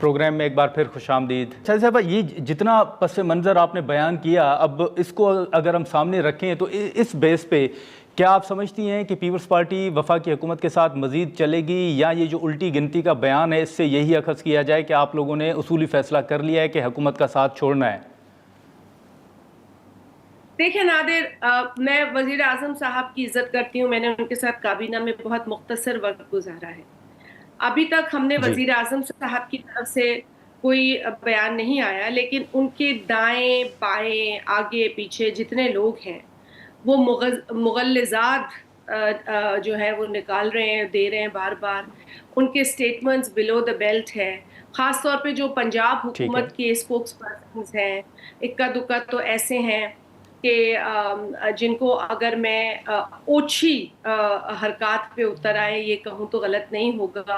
Programme میں ایک بار پھر خوش آمدید۔ شاہد صاحبہ، یہ جتنا پس منظر آپ نے بیان کیا، اب اس کو اگر ہم سامنے رکھیں تو اس بیس پہ کیا آپ سمجھتی ہیں کہ پیپلز پارٹی وفاقی حکومت کے ساتھ مزید چلے گی، یا یہ جو الٹی گنتی کا بیان ہے اس سے یہی اخذ کیا جائے کہ آپ لوگوں نے اصولی فیصلہ کر لیا ہے کہ حکومت کا ساتھ چھوڑنا ہے؟ دیکھیں نادر، میں وزیر اعظم صاحب کی عزت کرتی ہوں، میں نے ان کے ساتھ کابینہ میں بہت مختصر وقت گزارا ہے۔ ابھی تک ہم نے جی وزیر اعظم صاحب کی طرف سے کوئی بیان نہیں آیا، لیکن ان کے دائیں بائیں آگے پیچھے جتنے لوگ ہیں وہ مغلظات جو ہے وہ نکال رہے ہیں، دے رہے ہیں بار بار۔ ان کے سٹیٹمنٹس بلو دا بیلٹ ہے، خاص طور پہ جو پنجاب ٹھیک ہے۔ حکومت کے اسپوکس پرسنز ہیں، اکا دکا تو ایسے ہیں کہ جن کو اگر میں اوچھی حرکات پہ اتر آئے یہ کہوں تو غلط نہیں ہوگا۔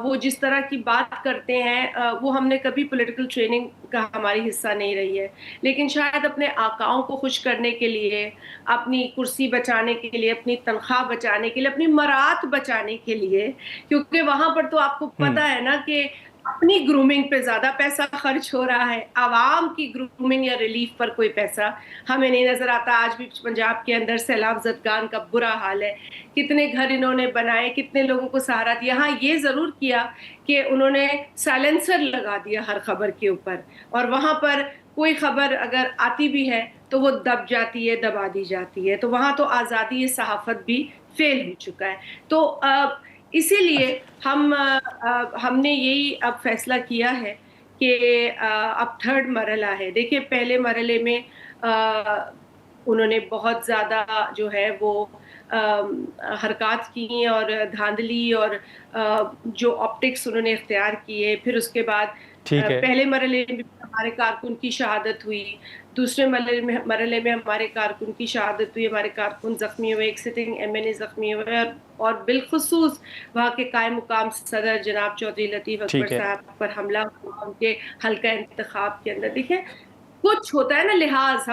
وہ جس طرح کی بات کرتے ہیں وہ ہم نے کبھی پولیٹیکل ٹریننگ کا ہماری حصہ نہیں رہی ہے، لیکن شاید اپنے آقاؤں کو خوش کرنے کے لیے، اپنی کرسی بچانے کے لیے، اپنی تنخواہ بچانے کے لیے، اپنی مراد بچانے کے لیے، کیونکہ وہاں پر تو آپ کو پتہ ہے نا کہ اپنی گرومنگ پہ زیادہ پیسہ خرچ ہو رہا ہے، عوام کی گرومنگ یا ریلیف پر کوئی پیسہ ہمیں نہیں نظر آتا۔ آج بھی پنجاب کے اندر سیلاب زدگان کا برا حال ہے، کتنے گھر انہوں نے بنائے، کتنے لوگوں کو سہارا دیا۔ ہاں یہ ضرور کیا کہ انہوں نے سائلنسر لگا دیا ہر خبر کے اوپر، اور وہاں پر کوئی خبر اگر آتی بھی ہے تو وہ دب جاتی ہے، دبا دی جاتی ہے، تو وہاں تو آزادی صحافت بھی فیل ہو چکا ہے۔ تو اسی لیے ہم نے یہی اب فیصلہ کیا ہے کہ اب تھرڈ مرحلہ ہے۔ دیکھیں پہلے مرحلے میں انہوں نے بہت زیادہ جو ہے وہ حرکات کی اور دھاندلی اور جو آپٹکس انہوں نے اختیار کیے، پھر اس کے بعد ٹھیک ہے۔ پہلے مرحلے میں ہمارے کارکن کی شہادت ہوئی، دوسرے مرحلے میں ہمارے کارکن کی شہادت ہوئی، ہمارے کارکن زخمی ہوئے، ایک سٹنگ ایم این اے زخمی ہوئے، اور بالخصوص وہاں کے قائم مقام صدر جناب چودھری لطیف اکبر ٹھیک ہے۔ صاحب پر حملہ ہوا ان کے حلقہ انتخاب کے اندر۔ دیکھیں کچھ ہوتا ہے نا لحاظ،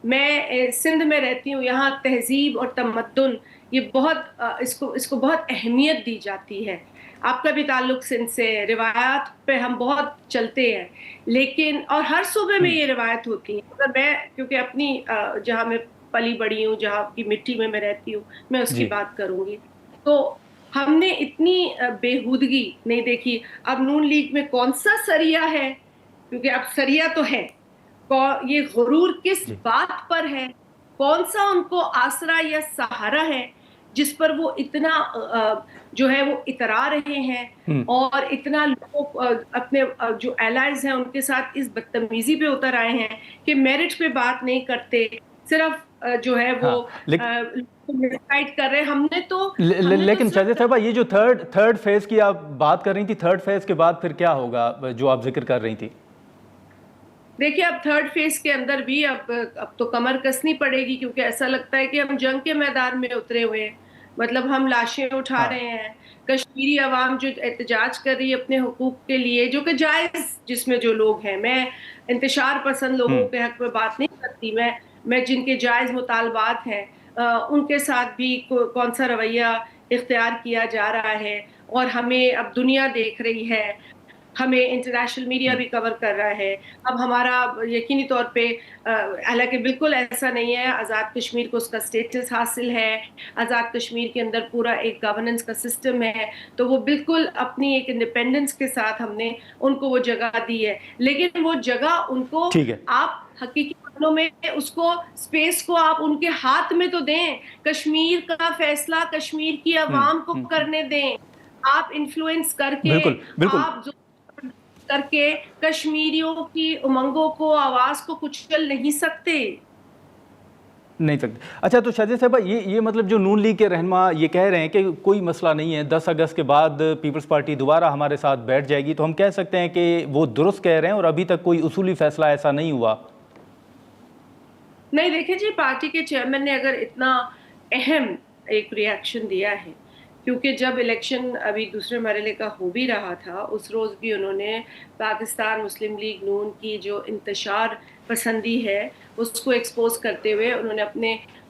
میں سندھ میں رہتی ہوں، یہاں تہذیب اور تمدن یہ بہت اس کو بہت اہمیت دی جاتی ہے۔ آپ کا بھی تعلق سندھ سے، روایات پہ ہم بہت چلتے ہیں، لیکن اور ہر صوبے میں یہ روایت ہوتی ہے۔ اگر میں کیونکہ اپنی جہاں میں پلی بڑی ہوں، جہاں کی مٹی میں رہتی ہوں، میں اس کی جی بات کروں گی، تو ہم نے اتنی بےہودگی نہیں دیکھی۔ اب نون لیگ میں کون سا سریا ہے، کیونکہ اب سریا تو ہے، یہ غرور کس جی بات پر ہے، کون سا ان کو آسرا یا سہارا ہے جس پر وہ اتنا جو ہے وہ اترا رہے ہیں، اور اتنا لوگ اپنے جو الائز ہیں ان کے ساتھ اس بدتمیزی پہ اتر آئے ہیں کہ میرٹ پہ بات نہیں کرتے، صرف جو ہے وہ ہاں، مسائڈ کر رہے ہیں۔ ہم نے تو لیکن شاہد صرف صاحبہ، یہ جو تھرڈ فیز کی آپ بات کر رہی تھی، تھرڈ فیز کے بعد پھر کیا ہوگا جو آپ ذکر کر رہی تھی؟ دیکھیں اب تھرڈ فیز کے اندر بھی اب تو کمر کسنی پڑے گی، کیونکہ ایسا لگتا ہے کہ ہم جنگ کے میدان میں اترے ہوئے ہیں۔ مطلب ہم لاشیں اٹھا ہاں رہے ہیں، کشمیری عوام جو احتجاج کر رہی ہے اپنے حقوق کے لیے، جو کہ جائز، جس میں جو لوگ ہیں، میں انتشار پسند لوگوں کے حق میں بات نہیں کرتی، میں جن کے جائز مطالبات ہیں ان کے ساتھ بھی کون سا رویہ اختیار کیا جا رہا ہے، اور ہمیں اب دنیا دیکھ رہی ہے، ہمیں انٹرنیشنل میڈیا بھی کور کر رہا ہے۔ اب ہمارا یقینی طور پہ حالانکہ بالکل ایسا نہیں ہے، آزاد کشمیر کو اس کا سٹیٹس حاصل ہے، آزاد کشمیر کے اندر پورا ایک گورننس کا سسٹم ہے، تو وہ بالکل اپنی ایک انڈیپینڈنس کے ساتھ ہم نے ان کو وہ جگہ دی ہے، لیکن وہ جگہ ان کو ٹھیک ہے۔ آپ حقیقی معنوں میں اس کو اسپیس کو آپ ان کے ہاتھ میں تو دیں، کشمیر کا فیصلہ کشمیر کی عوام کو کرنے دیں۔ آپ انفلوئنس کر کے، بالکل بالکل آپ کر کے کشمیریوں کی امنگوں کو، آواز کو کچل نہیں سکتے۔ نہیں سکتے۔ اچھا تو شاہد صاحبہ، یہ مطلب جو نون لیگ کے رہنما یہ کہہ رہے ہیں کہ کوئی مسئلہ نہیں ہے، 10 اگست کے بعد پیپلز پارٹی دوبارہ ہمارے ساتھ بیٹھ جائے گی، تو ہم کہہ سکتے ہیں کہ وہ درست کہہ رہے ہیں اور ابھی تک کوئی اصولی فیصلہ ایسا نہیں ہوا؟ نہیں دیکھیں جی، پارٹی کے چیئرمین نے اگر اتنا اہم ایک ری ایکشن دیا ہے، کیونکہ جب الیکشن ابھی دوسرے مرحلے کا ہو بھی رہا تھا، اس روز بھی انہوں نے پاکستان مسلم لیگ نون کی جو انتشار پسندی ہے اس کو ایکسپوز کرتے ہوئے انہوں نے اپنے